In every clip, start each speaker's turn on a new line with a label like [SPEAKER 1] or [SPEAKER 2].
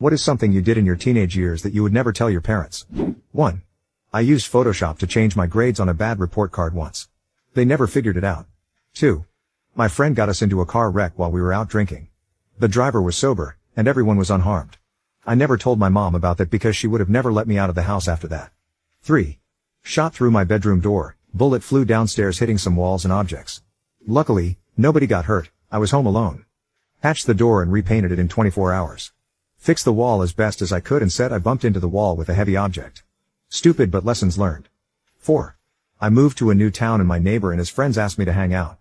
[SPEAKER 1] What is something you did in your teenage years that you would never tell your parents? 1. I used Photoshop to change my grades on a bad report card once. They never figured it out. 2. My friend got us into a car wreck while we were out drinking. The driver was sober, and everyone was unharmed. I never told my mom about that because she would have never let me out of the house after that. 3. Shot through my bedroom door, bullet flew downstairs hitting some walls and objects. Luckily, nobody got hurt, I was home alone. Patched the door and repainted it in 24 hours. Fixed the wall as best as I could and said I bumped into the wall with a heavy object. Stupid but lessons learned. 4. I moved to a new town and my neighbor and his friends asked me to hang out.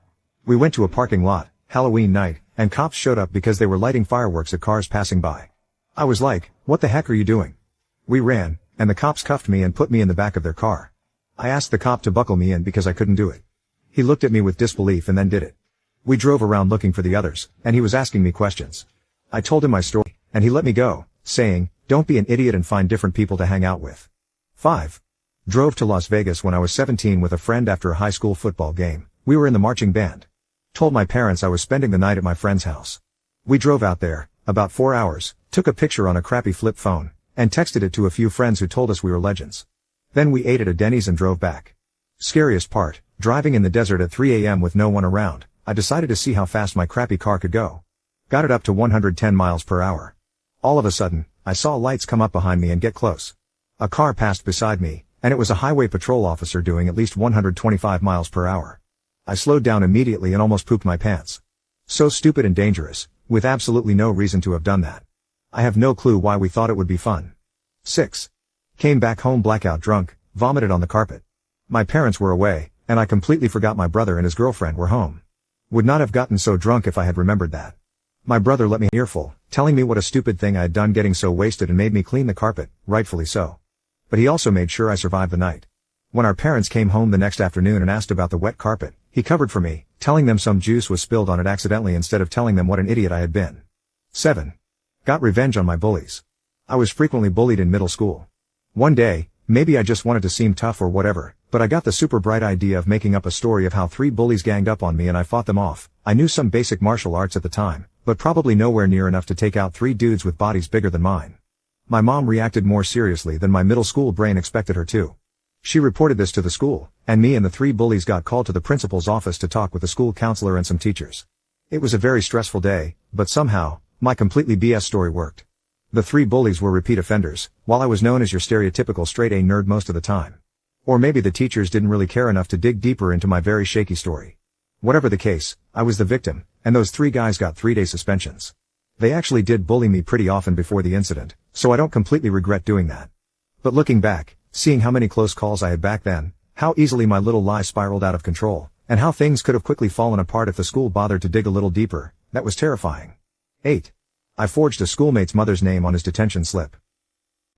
[SPEAKER 1] We went to a parking lot, Halloween night, and cops showed up because they were lighting fireworks at cars passing by. I was like, what the heck are you doing? We ran, and the cops cuffed me and put me in the back of their car. I asked the cop to buckle me in because I couldn't do it. He looked at me with disbelief and then did it. We drove around looking for the others, and he was asking me questions. I told him my story, and he let me go, saying, don't be an idiot and find different people to hang out with. 5. Drove to Las Vegas when I was 17 with a friend after a high school football game. We were in the marching band. Told my parents I was spending the night at my friend's house. We drove out there, about 4 hours, took a picture on a crappy flip phone, and texted it to a few friends who told us we were legends. Then we ate at a Denny's and drove back. Scariest part, driving in the desert at 3 a.m. with no one around, I decided to see how fast my crappy car could go. Got it up to 110 miles per hour. All of a sudden, I saw lights come up behind me and get close. A car passed beside me, and it was a highway patrol officer doing at least 125 miles per hour. I slowed down immediately and almost pooped my pants. So stupid and dangerous, with absolutely no reason to have done that. I have no clue why we thought it would be fun. 6. Came back home blackout drunk, vomited on the carpet. My parents were away, and I completely forgot my brother and his girlfriend were home. Would not have gotten so drunk if I had remembered that. My brother let me an earful, telling me what a stupid thing I had done getting so wasted and made me clean the carpet, rightfully so. But he also made sure I survived the night. When our parents came home the next afternoon and asked about the wet carpet, he covered for me, telling them some juice was spilled on it accidentally instead of telling them what an idiot I had been. 7. Got revenge on my bullies. I was frequently bullied in middle school. One day, maybe I just wanted to seem tough or whatever, but I got the super bright idea of making up a story of how 3 bullies ganged up on me and I fought them off. I knew some basic martial arts at the time, but probably nowhere near enough to take out 3 dudes with bodies bigger than mine. My mom reacted more seriously than my middle school brain expected her to. She reported this to the school, and me and the 3 bullies got called to the principal's office to talk with the school counselor and some teachers. It was a very stressful day, but somehow, my completely BS story worked. The 3 bullies were repeat offenders, while I was known as your stereotypical straight A nerd most of the time. Or maybe the teachers didn't really care enough to dig deeper into my very shaky story. Whatever the case, I was the victim, and those 3 guys got 3-day suspensions. They actually did bully me pretty often before the incident, so I don't completely regret doing that. But looking back, seeing how many close calls I had back then, how easily my little lie spiraled out of control, and how things could have quickly fallen apart if the school bothered to dig a little deeper, that was terrifying. 8. I forged a schoolmate's mother's name on his detention slip.